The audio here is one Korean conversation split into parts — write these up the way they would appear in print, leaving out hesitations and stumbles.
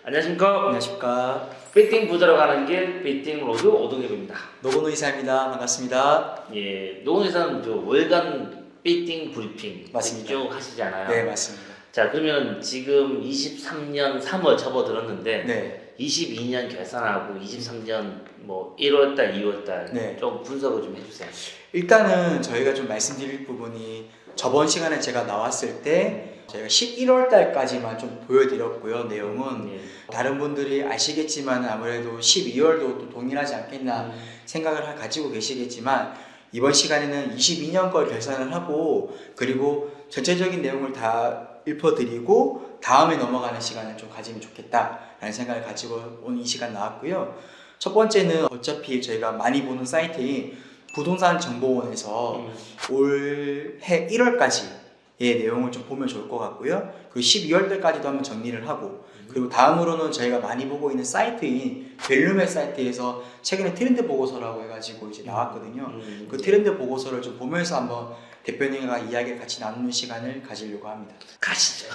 안녕하십니까. 안녕하십니까. 빌딩 부자로 가는 길 빌딩 로드 오동엽입니다. 노건호 이사입니다. 반갑습니다. 예, 노건 회사는 저 월간 빌딩 브리핑 맞습니다. 쭉 하시잖아요. 네, 맞습니다. 자, 그러면 지금 23년 3월 접어들었는데 네, 22년 결산하고 23년 뭐 1월달, 2월달 네. 좀 분석을 좀 해주세요. 일단은 저희가 좀 말씀드릴 부분이 저번 시간에 제가 나왔을 때 저희가 11월 달까지만 좀 보여드렸고요. 내용은 예. 다른 분들이 아시겠지만 아무래도 12월도 또 동일하지 않겠나 생각을 가지고 계시겠지만 이번 시간에는 22년 걸 결산을 하고 그리고 전체적인 내용을 다 읊어드리고 다음에 넘어가는 시간을 좀 가지면 좋겠다라는 생각을 가지고 온 이 시간 나왔고요. 첫 번째는 어차피 저희가 많이 보는 사이트인 부동산 정보원에서 올해 1월까지의 내용을 좀 보면 좋을 것 같고요. 그리고 12월 달까지도 한번 정리를 하고 그리고 다음으로는 저희가 많이 보고 있는 사이트인 벨룸의 사이트에서 최근에 트렌드 보고서라고 해가지고 이제 나왔거든요. 그 트렌드 보고서를 좀 보면서 한번 대표님과 이야기를 같이 나누는 시간을 가지려고 합니다. 가시죠.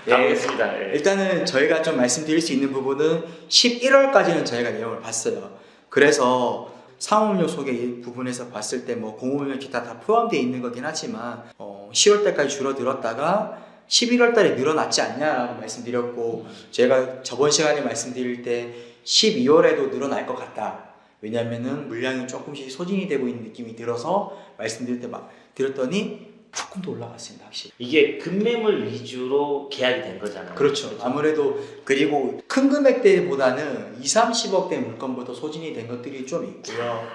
네. 알겠습니다. 예. 일단은 저희가 좀 말씀드릴 수 있는 부분은 11월까지는 저희가 내용을 봤어요. 그래서 상업용 소개 이 부분에서 봤을 때 뭐 공업용 기타 다 포함되어 있는 거긴 하지만 10월 달까지 줄어들었다가 11월 달에 늘어났지 않냐라고 말씀드렸고 제가 저번 시간에 말씀드릴 때 12월에도 늘어날 것 같다. 왜냐면은 물량이 조금씩 소진이 되고 있는 느낌이 들어서 말씀드릴 때 막 드렸더니 조금 더 올라갔습니다. 확실히. 이게 금매물 위주로 계약이 된 거잖아요. 그렇죠. 아무래도 그리고 큰 금액대보다는 2, 30억대 물건부터 소진이 된 것들이 좀 있고요.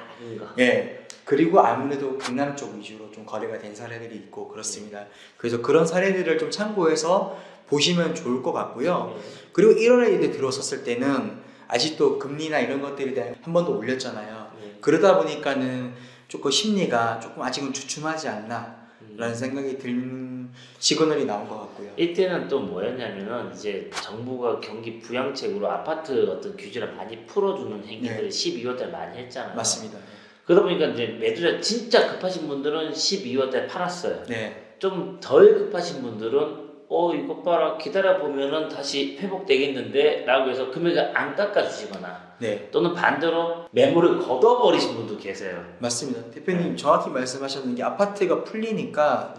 예. 그리고 아무래도 강남 쪽 위주로 좀 거래가 된 사례들이 있고 그렇습니다. 그래서 그런 사례들을 좀 참고해서 보시면 좋을 것 같고요. 그리고 1월에 이제 들어섰을 때는 아직도 금리나 이런 것들에 대한 한 번 더 올렸잖아요. 그러다 보니까는 조금 심리가 조금 아직은 주춤하지 않나 라는 생각이 드는 시그널이 나온 것 같고요. 이때는 또 뭐였냐면은 이제 정부가 경기 부양책으로 아파트 어떤 규제를 많이 풀어주는 행위들을 12월달 많이 했잖아요. 맞습니다. 그러다 보니까 이제 매도자 진짜 급하신 분들은 12월달 팔았어요. 네. 좀 덜 급하신 분들은 이것 봐라 기다려 보면은 다시 회복되겠는데 라고 해서 금액을 안 깎아주시거나 네. 또는 반대로 매물을 걷어버리신 분도 계세요. 맞습니다. 대표님 정확히 말씀하셨는 게 아파트가 풀리니까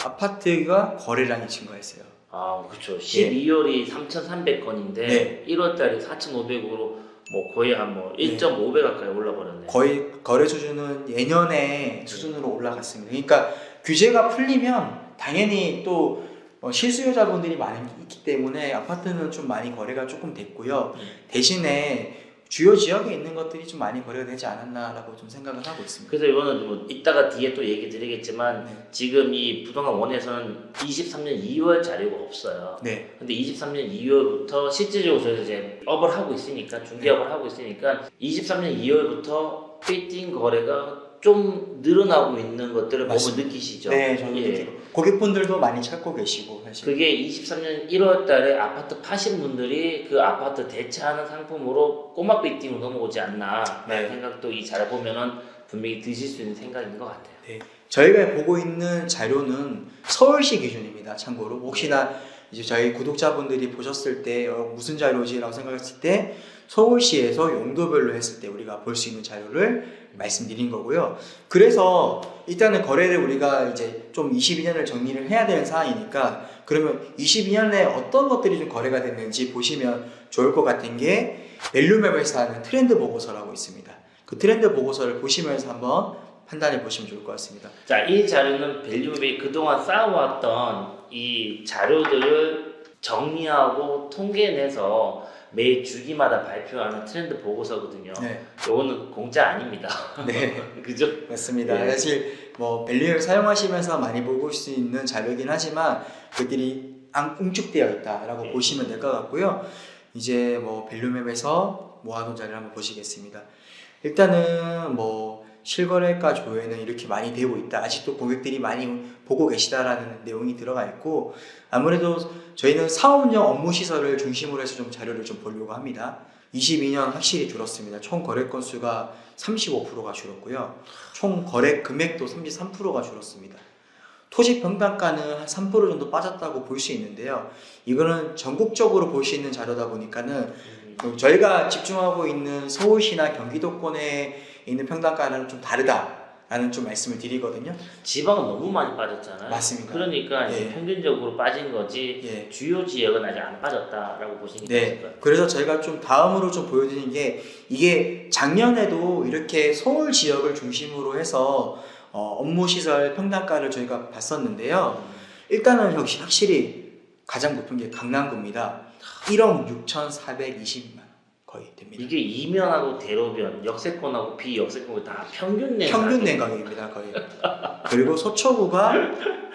아파트가 거래량이 증가했어요. 아, 그렇죠. 12월이 3,300건인데 네. 1월달이 4,500으로 뭐 거의 한 뭐 1.5배 가까이 올라버렸네. 거의 거래 수준은 예년의 수준으로 올라갔습니다. 그러니까 규제가 풀리면 당연히 또 실수요자분들이 많이 있기 때문에 아파트는 좀 많이 거래가 조금 됐고요. 대신에 주요 지역에 있는 것들이 좀 많이 거래가 되지 않았나라고 좀 생각을 하고 있습니다. 그래서 이거는 뭐 이따가 뒤에 또 얘기 드리겠지만 지금 이 부동산 원에서는 23년 2월 자료가 없어요. 네. 근데 23년 2월부터 실질적으로 저희가 이제 업을 하고 있으니까 중개업을 하고 있으니까 23년 2월부터 빌딩 거래가 좀 늘어나고 있는 것들을 보고 느끼시죠? 네, 저는 고객분들도 많이 찾고 계시고 사실. 그게 23년 1월 달에 아파트 파신 분들이 그 아파트 대체하는 상품으로 꼬막 빌딩으로 넘어오지 않나 라는 생각도 이 자료 보면은 분명히 드실 수 있는 생각인 것 같아요. 네. 저희가 보고 있는 자료는 서울시 기준입니다. 참고로 혹시나 이제 저희 구독자분들이 보셨을 때 무슨 자료지라고 생각했을 때 서울시에서 용도별로 했을 때 우리가 볼 수 있는 자료를 말씀드린 거고요. 그래서 일단은 거래를 우리가 이제 좀 22년을 정리를 해야 되는 상황이니까 그러면 22년에 어떤 것들이 좀 거래가 됐는지 보시면 좋을 것 같은 게 벨룸앱에서 하는 트렌드 보고서라고 있습니다. 그 트렌드 보고서를 보시면서 한번 판단해 보시면 좋을 것 같습니다. 자, 이 자료는 밸류맵이 그동안 쌓아왔던 이 자료들을 정리하고 통계내서 매 주기마다 발표하는 트렌드 보고서거든요. 네. 이거는 공짜 아닙니다. 네. 그죠? 맞습니다. 네. 사실 뭐 밸류앱 사용하시면서 많이 보실 수 있는 자료이긴 하지만 그들이 응축되어 있다라고 보시면 될 것 같고요. 이제 뭐 밸류맵에서 모아둔 자료를 한번 보시겠습니다. 일단은 뭐 실거래가 조회는 이렇게 많이 되고 있다. 아직도 고객들이 많이 보고 계시다라는 내용이 들어가 있고 아무래도 저희는 사업용 업무 시설을 중심으로 해서 좀 자료를 좀 보려고 합니다. 22년 확실히 줄었습니다. 총 거래 건수가 35%가 줄었고요. 총 거래 금액도 33%가 줄었습니다. 토지 평당가는 한 3% 정도 빠졌다고 볼 수 있는데요. 이거는 전국적으로 볼 수 있는 자료다 보니까는 저희가 집중하고 있는 서울시나 경기도권에 있는 평당가는 좀 다르다라는 좀 말씀을 드리거든요. 지방은 너무 많이 빠졌잖아요. 맞습니다. 그러니까 이제 예. 평균적으로 빠진 거지 예. 주요 지역은 아직 안 빠졌다라고 보시니까 네. 그래서 저희가 좀 다음으로 좀 보여드리는 게 이게 작년에도 이렇게 서울 지역을 중심으로 해서 업무 시설 평당가를 저희가 봤었는데요. 일단은 역시 확실히 가장 높은 게 강남구입니다. 1억 6,420만 거의 됩니다. 이게 이면하고 대로변, 역세권하고 비역세권 다 평균 내 평균 낸 가격입니다, 거의. 그리고 서초구가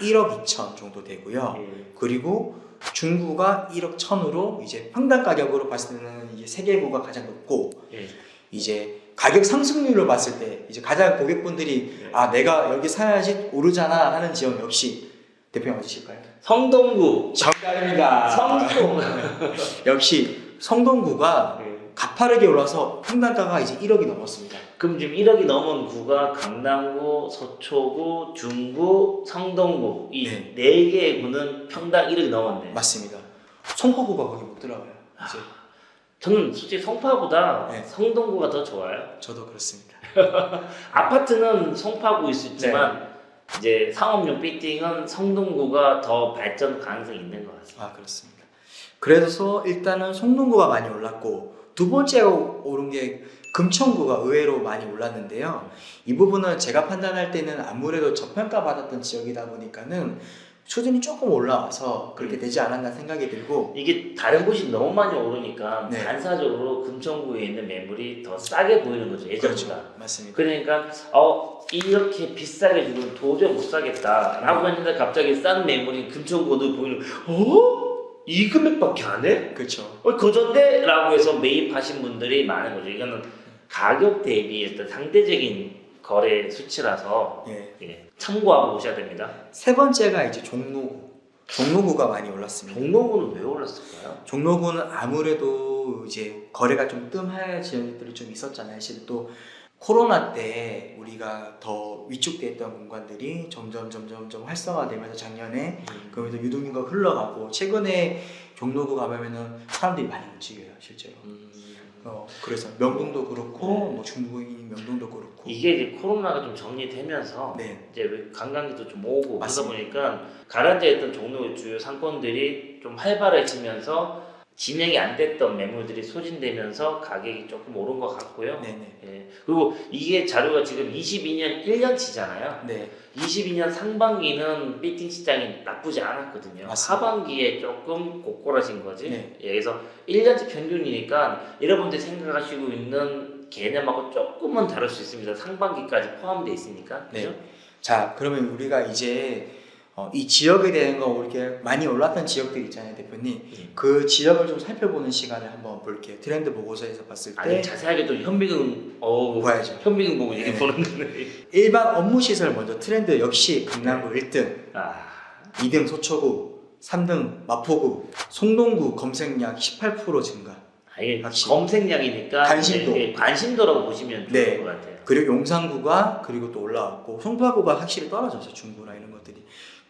1억 2천 정도 되고요. 예. 그리고 중구가 1억 1천으로 이제 평당 가격으로 봤을 때는 이제 세 개 구가 가장 높고 예. 이제 가격 상승률로 봤을 때 이제 가장 고객분들이 예. 아 내가 여기 사야지 오르잖아 하는 지역 역시 대표님 어디실까요? 성동구. 정답입니다. 성동. 역시 성동구가 예. 가파르게 올라서 평당가가 이제 1억이 넘었습니다. 그럼 지금 1억이 넘은 구가 강남구, 서초구, 중구, 성동구 이 네. 네 개의 구는 평당 1억이 넘었네. 맞습니다. 송파구가 거기 못 들어가요. 이제 저는 솔직히 송파보다 네. 성동구가 더 좋아요. 저도 그렇습니다. 아파트는 송파구일 수 있지만 네. 이제 상업용 빌딩은 성동구가 더 발전 가능성이 있는 것 같습니다. 아 그렇습니다. 그래서 일단은 성동구가 많이 올랐고 두 번째 오른 게 금천구가 의외로 많이 올랐는데요. 이 부분은 제가 판단할 때는 아무래도 저평가 받았던 지역이다 보니까는 수준이 조금 올라와서 그렇게 되지 않았나 생각이 들고 이게 다른 곳이 너무 많이 오르니까 네. 반사적으로 금천구에 있는 매물이 더 싸게 보이는 거죠, 예전보다. 그렇죠. 맞습니다. 그러니까 이렇게 비싸게 주면 도저히 못 사겠다라고 했는데 갑자기 싼 매물이 금천구도 보이는 이 금액밖에 안 해? 그렇죠. 그전데? 라고 해서 매입하신 분들이 많은 거죠. 이거는 가격 대비 어떤 상대적인 거래 수치라서 예. 예, 참고하고 보셔야 됩니다. 세 번째가 이제 종로구. 종로구가 많이 올랐습니다. 종로구는 왜 올랐을까요? 종로구는 아무래도 이제 거래가 좀 뜸할 지역들이 좀 있었잖아요. 사실 또 코로나 때 우리가 더 위축돼 있던 공간들이 점점 활성화되면서 작년에 그러면서 유동인구가 흘러가고 최근에 종로구 가보면은 사람들이 많이 움직여요, 실제로. 그래서 명동도 그렇고 뭐 중구인 명동도 그렇고 이게 이제 코로나가 좀 정리되면서 네. 이제 관광객도 좀 오고 맞습니다. 그러다 보니까 가라앉아 있던 종로의 주요 상권들이 좀 활발해지면서 진행이 안 됐던 매물들이 소진되면서 가격이 조금 오른 것 같고요. 네네. 예. 그리고 이게 자료가 지금 22년 1년치잖아요. 네. 22년 상반기는 빌딩 시장이 나쁘지 않았거든요. 맞습니다. 하반기에 조금 고꾸라진 거지. 네. 예, 그래서 1년치 평균이니까 여러분들이 생각하시고 있는 개념하고 조금은 다를 수 있습니다. 상반기까지 포함되어 있으니까. 네. 그죠? 자, 그러면 우리가 이제 이 지역에 대한 거 이렇게 많이 올랐던 지역들 있잖아요, 대표님. 그 지역을 좀 살펴보는 시간을 한번 볼게요. 트렌드 보고서에서 봤을 때 아니 자세하게 또 현미경 봐야죠. 현미경 보고 이게 네. 보는 거네. 일반 업무 시설 먼저 트렌드 역시 강남구 1등, 아, 2등 서초구, 3등 마포구, 송동구 검색량 18% 증가. 이게 확실히. 검색량이니까 관심도. 이제 관심도라고 보시면 좋을 네. 것 같아요. 그리고 용산구가 그리고 또 올라왔고 송파구가 확실히 떨어졌어요. 중구나 이런 것들이.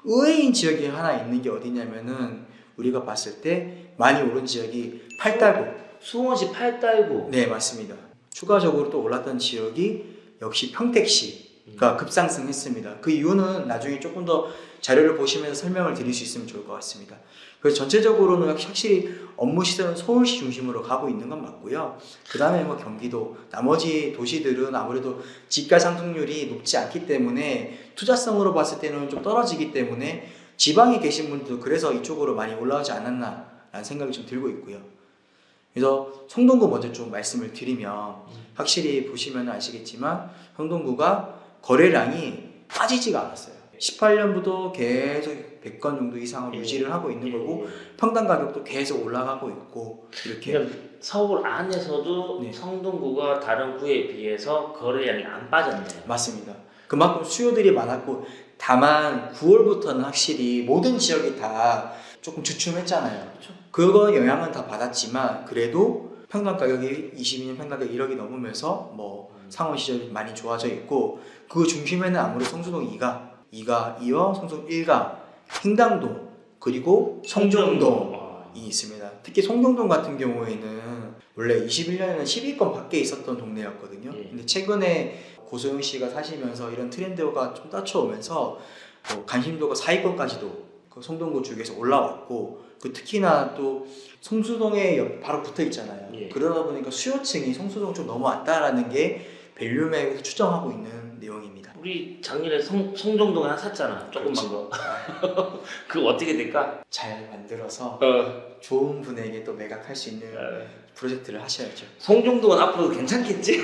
의외인 지역이 하나 있는 게 어디냐면은 우리가 봤을 때 많이 오른 지역이 팔달구. 수원시 팔달구. 네, 맞습니다. 추가적으로 또 올랐던 지역이 역시 평택시가 급상승했습니다. 그 이유는 나중에 조금 더 자료를 보시면서 설명을 드릴 수 있으면 좋을 것 같습니다. 그래서 전체적으로는 확실히 업무 시설은 서울시 중심으로 가고 있는 건 맞고요. 그 다음에 뭐 경기도, 나머지 도시들은 아무래도 집가 상승률이 높지 않기 때문에 투자성으로 봤을 때는 좀 떨어지기 때문에 지방에 계신 분들도 그래서 이쪽으로 많이 올라오지 않았나 라는 생각이 좀 들고 있고요. 그래서 성동구 먼저 좀 말씀을 드리면 확실히 보시면 아시겠지만 성동구가 거래량이 빠지지가 않았어요. 18년부터 계속 100건 정도 이상을 유지를 하고 있는 거고 평당 가격도 계속 올라가고 있고 이렇게. 그러니까 서울 안에서도 네. 성동구가 다른 구에 비해서 거래량이 안 빠졌네요. 맞습니다. 그만큼 수요들이 많았고 다만 9월부터는 확실히 모든 지역이 다 조금 주춤했잖아요. 그렇죠. 그거 영향은 다 받았지만 그래도 평당 가격이 22년 평당 가격이 1억이 넘으면서 뭐 상원 시절이 많이 좋아져 있고 그 중심에는 아무래도 성수동 2가 2가 2와 송송 1가 횡당동 그리고 성정동이 있습니다. 특히 성정동 같은 경우에는 원래 21년에는 10위권 밖에 있었던 동네였거든요. 예. 근데 최근에 고소영 씨가 사시면서 이런 트렌드가 좀 따쳐오면서 관심도가 4위권까지도 그 성동구 쪽에서 올라왔고, 그 특히나 또 성수동에 바로 붙어 있잖아요. 예. 그러다 보니까 수요층이 성수동 쪽 넘어왔다라는 게 밸류맵에서 추정하고 있는 내용입니다. 우리 작년에 성정동에 하나 샀잖아. 조그만 거. 그거 어떻게 될까? 잘 만들어서 좋은 분에게 또 매각할 수 있는 프로젝트를 하셔야죠. 성정동은 앞으로도 괜찮겠지?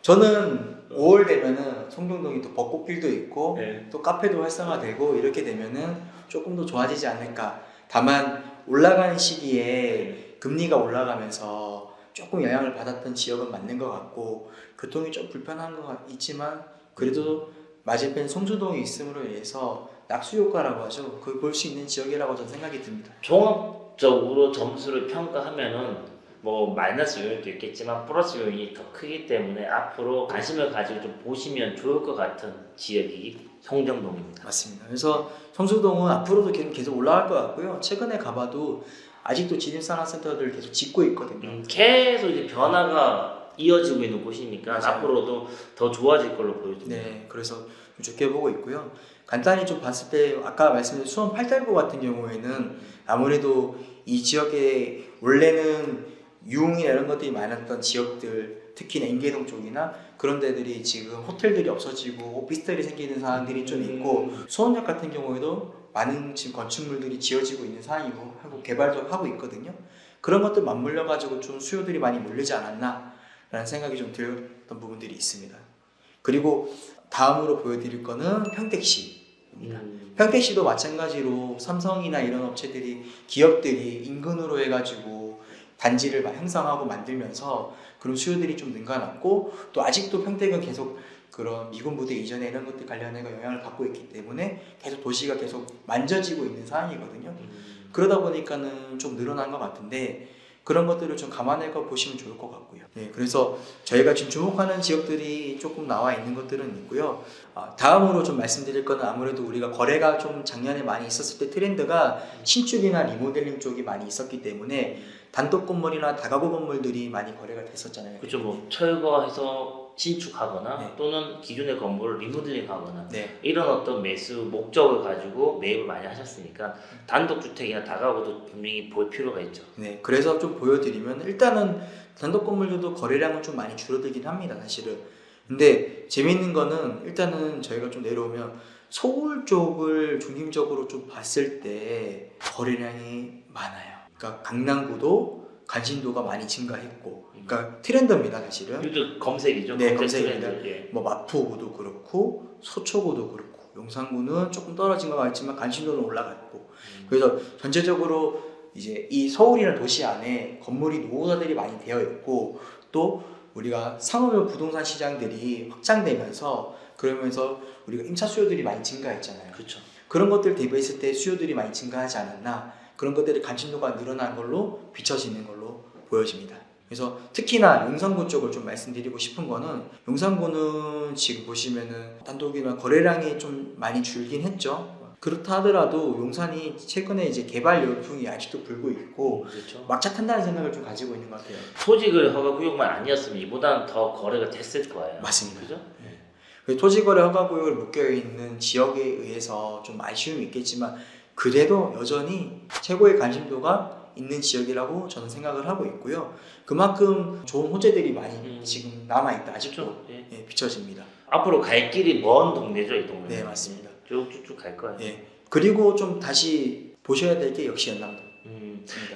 저는 5월 되면은 성정동이 또 벚꽃길도 있고 네. 또 카페도 활성화되고 이렇게 되면은 조금 더 좋아지지 않을까. 다만 올라가는 시기에 금리가 올라가면서 조금 영향을 받았던 지역은 맞는 것 같고 교통이 좀 불편한 것 있지만 그래도 맞은편 성수동이 있음으로 인해서 낙수 효과라고 하죠. 그걸 볼 수 있는 지역이라고 저는 생각이 듭니다. 종합적으로 점수를 평가하면은 뭐 마이너스 요인도 있겠지만 플러스 요인이 더 크기 때문에 앞으로 관심을 가지고 좀 보시면 좋을 것 같은 지역이 성정동입니다. 맞습니다. 그래서 성수동은 앞으로도 계속 올라갈 것 같고요. 최근에 가봐도 아직도 진입산업센터들을 계속 짓고 있거든요. 계속 이제 변화가 이어지고 있는 곳이니까 맞아요. 앞으로도 더 좋아질 걸로 보여집니다. 네, 그래서 좀 좋게 보고 있고요. 간단히 좀 봤을 때 아까 말씀드린 수원 팔달구 같은 경우에는 아무래도 이 지역에 원래는 유흥이나 이런 것들이 많았던 지역들, 특히나 인계동 쪽이나 그런 데들이 지금 호텔들이 없어지고 오피스텔이 생기는 상황들이 좀 있고 수원역 같은 경우에도 많은 지금 건축물들이 지어지고 있는 상황이고 하고 개발도 하고 있거든요. 그런 것들 맞물려 가지고 좀 수요들이 많이 몰리지 않았나라는 생각이 좀 들었던 부분들이 있습니다. 그리고 다음으로 보여드릴 거는 평택시입니다. 평택시도 마찬가지로 삼성이나 이런 업체들이 기업들이 인근으로 해가지고 단지를 형성하고 만들면서 그런 수요들이 좀 능가났고 또 아직도 평택은 계속 그런 미군 부대 이전에 이런 것들 관련해서 영향을 받고 있기 때문에 계속 도시가 계속 만져지고 있는 상황이거든요. 그러다 보니까는 좀 늘어난 것 같은데 그런 것들을 좀 감안해서 보시면 좋을 것 같고요. 네, 그래서 저희가 지금 주목하는 지역들이 조금 나와 있는 것들은 있고요. 다음으로 좀 말씀드릴 거는 아무래도 우리가 거래가 좀 작년에 많이 있었을 때 트렌드가 신축이나 리모델링 쪽이 많이 있었기 때문에 단독 건물이나 다가구 건물들이 많이 거래가 됐었잖아요. 그렇죠. 뭐 철거해서 신축하거나 네. 또는 기존의 건물을 리모델링하거나 네, 이런 어떤 매수 목적을 가지고 매입을 많이 하셨으니까 단독 주택이나 다가구도 분명히 볼 필요가 있죠. 네. 그래서 좀 보여드리면 일단은 단독 건물들도 거래량은 좀 많이 줄어들긴 합니다, 사실은. 근데 재밌는 거는 일단은 저희가 좀 내려오면 서울 쪽을 중심적으로 좀 봤을 때 거래량이 많아요. 그러니까 강남구도 관심도가 많이 증가했고, 그러니까 트렌드입니다, 사실은. 이것도 검색이죠. 네, 검색 검색입니다. 트렌드. 예. 뭐 마포구도 그렇고 서초구도 그렇고 용산구는 조금 떨어진 것 같지만 관심도는 올라갔고, 그래서 전체적으로 이제 이 서울이라는 도시 안에 건물이 노후화들이 많이 되어 있고 또 우리가 상업용 부동산 시장들이 확장되면서 그러면서 우리가 임차 수요들이 많이 증가했잖아요. 그렇죠. 그런 것들 대비했을 때 수요들이 많이 증가하지 않았나, 그런 것들이 관심도가 늘어난 걸로 비춰지는 걸로 보여집니다. 그래서 특히나 용산구 쪽을 좀 말씀드리고 싶은 거는 용산구는 지금 보시면은 단독이나 거래량이 좀 많이 줄긴 했죠. 그렇다 하더라도 용산이 최근에 이제 개발 열풍이 아직도 불고 있고 그렇죠. 막차 탄다는 생각을 좀 가지고 있는 것 같아요. 토지거래 허가 구역만 아니었으면 이보다는 더 거래가 됐을 거예요. 맞습니다. 그죠? 토지거래 허가구역을 묶여 있는 지역에 의해서 좀 아쉬움이 있겠지만 그래도 여전히 최고의 관심도가 있는 지역이라고 저는 생각을 하고 있고요. 그만큼 좋은 호재들이 많이 지금 남아있다, 아직도. 그렇죠. 예. 예, 비춰집니다. 앞으로 갈 길이 먼 동네죠, 이 동네. 네, 맞습니다. 쭉쭉쭉 갈 거예요. 예. 그리고 좀 다시 보셔야 될 게 역시 연남동.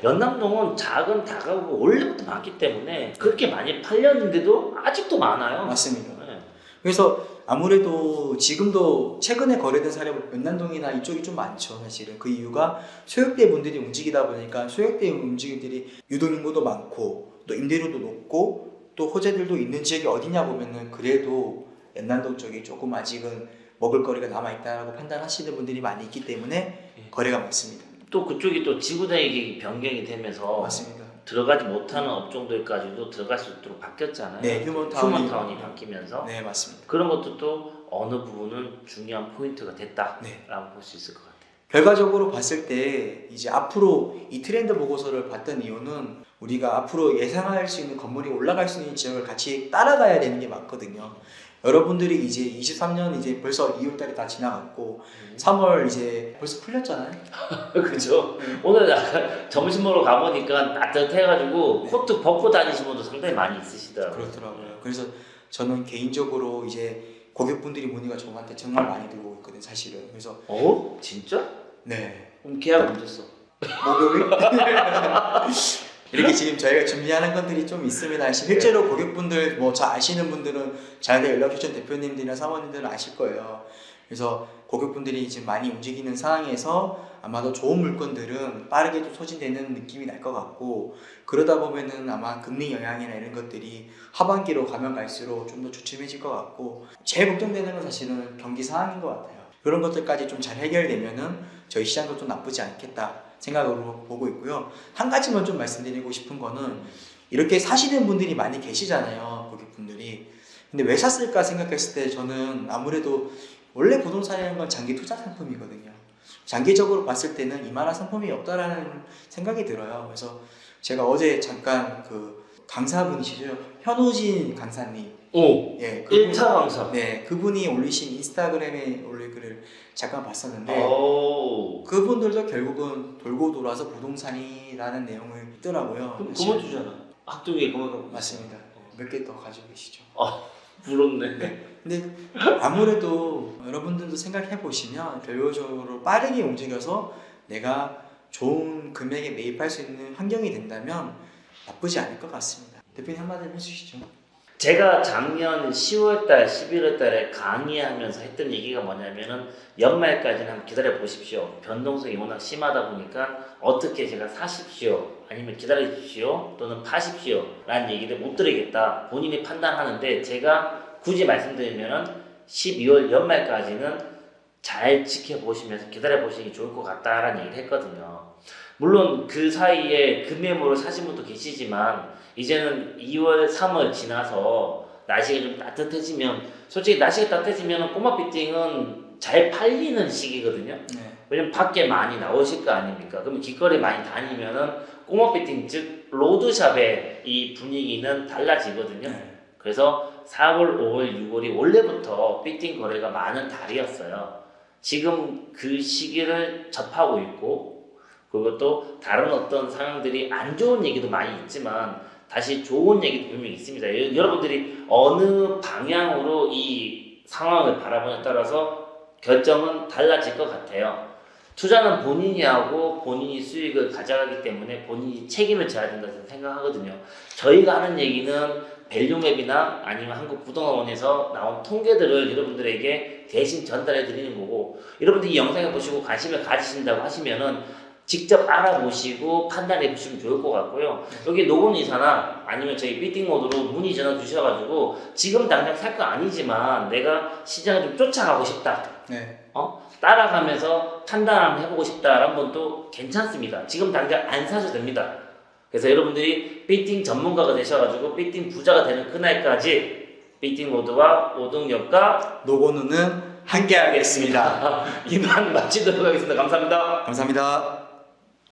연남동은 작은 다가구가 원래부터 많기 때문에 그렇게 많이 팔렸는데도 아직도 많아요. 맞습니다. 네. 그래서 아무래도 지금도 최근에 거래된 사례는 연남동이나 이쪽이 좀 많죠, 사실은. 그 이유가 소액대 분들이 움직이다 보니까 소액대 움직임들이 유동인구도 많고 또 임대료도 높고 또 호재들도 있는 지역이 어디냐 보면은 그래도 연남동 쪽이 조금 아직은 먹을거리가 남아있다고 판단하시는 분들이 많이 있기 때문에 거래가 많습니다. 또 그쪽이 또 지구대역이 변경이 되면서 맞습니다. 들어가지 못하는 업종들까지도 들어갈 수 있도록 바뀌었잖아요. 네, 휴먼타운이 바뀌면서 네, 맞습니다. 그런 것도 또 어느 부분은 중요한 포인트가 됐다라고 네. 볼 수 있을 것 같아요. 결과적으로 봤을 때 이제 앞으로 이 트렌드 보고서를 봤던 이유는 우리가 앞으로 예상할 수 있는 건물이 올라갈 수 있는 지역을 같이 따라가야 되는 게 맞거든요. 여러분들이 이제 23년 이제 벌써 2월달에 다 지나갔고 3월 이제 벌써 풀렸잖아요. 그죠? 오늘 약간 점심 먹으러 가보니까 따뜻해가지고 코트 벗고 다니시는 분도 상당히 많이 있으시더라고요. 그렇더라고요. 그래서 저는 개인적으로 이제 고객분들이 문의가 저한테 정말 많이 들어오고 있거든요, 사실은. 그래서 진짜? 네. 그럼 계약 언제 써? 목요일? 이렇게 지금 저희가 준비하는 것들이 좀 있습니다. 실제로 고객분들 뭐 저 아시는 분들은 저한테 연락 주신 대표님들이나 사모님들은 아실 거예요. 그래서 고객분들이 지금 많이 움직이는 상황에서 아마도 좋은 물건들은 빠르게 또 소진되는 느낌이 날 것 같고, 그러다 보면은 아마 금리 영향이나 이런 것들이 하반기로 가면 갈수록 좀 더 주춤해질 것 같고, 제일 걱정되는 건 사실은 경기 상황인 것 같아요. 그런 것들까지 좀 잘 해결되면은 저희 시장도 좀 나쁘지 않겠다 생각으로 보고 있고요. 한 가지만 좀 말씀드리고 싶은 거는, 이렇게 사시는 분들이 많이 계시잖아요, 고객분들이. 근데 왜 샀을까 생각했을 때 저는 아무래도 원래 부동산이라는 건 장기 투자 상품이거든요. 장기적으로 봤을 때는 이만한 상품이 없다라는 생각이 들어요. 그래서 제가 어제 잠깐 그 강사분이시죠, 현우진 강사님. 예, 1차 강사. 네, 그분이 올리신 인스타그램에 올린 글을 잠깐 봤었는데, 오. 그분들도 결국은 돌고 돌아서 부동산이라는 내용을 있더라고요. 그럼 사실. 그만 주잖아. 학동에 그만 갖고. 맞습니다. 몇 개 더 가지고 계시죠. 부럽네. 근데 아무래도 여러분들도 생각해 보시면 결과적으로 빠르게 움직여서 내가 좋은 금액에 매입할 수 있는 환경이 된다면 나쁘지 않을 것 같습니다. 대표님 한마디 해주시죠. 제가 작년 10월달, 11월달에 강의하면서 했던 얘기가 뭐냐면은 연말까지는 한번 기다려 보십시오. 변동성이 워낙 심하다 보니까 어떻게 제가 사십시오, 아니면 기다리십시오, 또는 파십시오 라는 얘기를 못 드리겠다. 본인이 판단하는데, 제가 굳이 말씀드리면은 12월 연말까지는 잘 지켜보시면서 기다려 보시기 좋을 것 같다라는 얘기를 했거든요. 물론 그 사이에 금매물을 사신 분도 계시지만, 이제는 2월, 3월 지나서 날씨가 좀 따뜻해지면, 솔직히 날씨가 따뜻해지면 꼬마 피팅은 잘 팔리는 시기거든요. 네. 왜냐면 밖에 많이 나오실 거 아닙니까? 그러면 길거리 많이 다니면은 꼬마 피팅, 즉 로드샵의 이 분위기는 달라지거든요. 네. 그래서 4월, 5월, 6월이 원래부터 피팅 거래가 많은 달이었어요. 지금 그 시기를 접하고 있고, 그리고 또 다른 어떤 상황들이 안 좋은 얘기도 많이 있지만 다시 좋은 얘기도 분명히 있습니다. 여러분들이 어느 방향으로 이 상황을 바라보냐에 따라서 결정은 달라질 것 같아요. 투자는 본인이 하고 본인이 수익을 가져가기 때문에 본인이 책임을 져야 된다고 생각하거든요. 저희가 하는 얘기는 밸류맵이나 아니면 한국부동산원에서 나온 통계들을 여러분들에게 대신 전달해 드리는 거고, 여러분들이 이 영상을 보시고 관심을 가지신다고 하시면은 직접 알아보시고 판단해 보시면 좋을 것 같고요. 여기 노건이사나 아니면 저희 피팅모드로 문의 전화 주셔가지고 지금 당장 살 거 아니지만 내가 시장을 좀 쫓아가고 싶다. 네. 따라가면서 판단 한번 해보고 싶다라는 분도 괜찮습니다. 지금 당장 안 사셔도 됩니다. 그래서 여러분들이 피팅 전문가가 되셔가지고 피팅 부자가 되는 그날까지 피팅모드와 오동엽과 노건우는 함께 하겠습니다. 이만 마치도록 하겠습니다. 감사합니다. 감사합니다.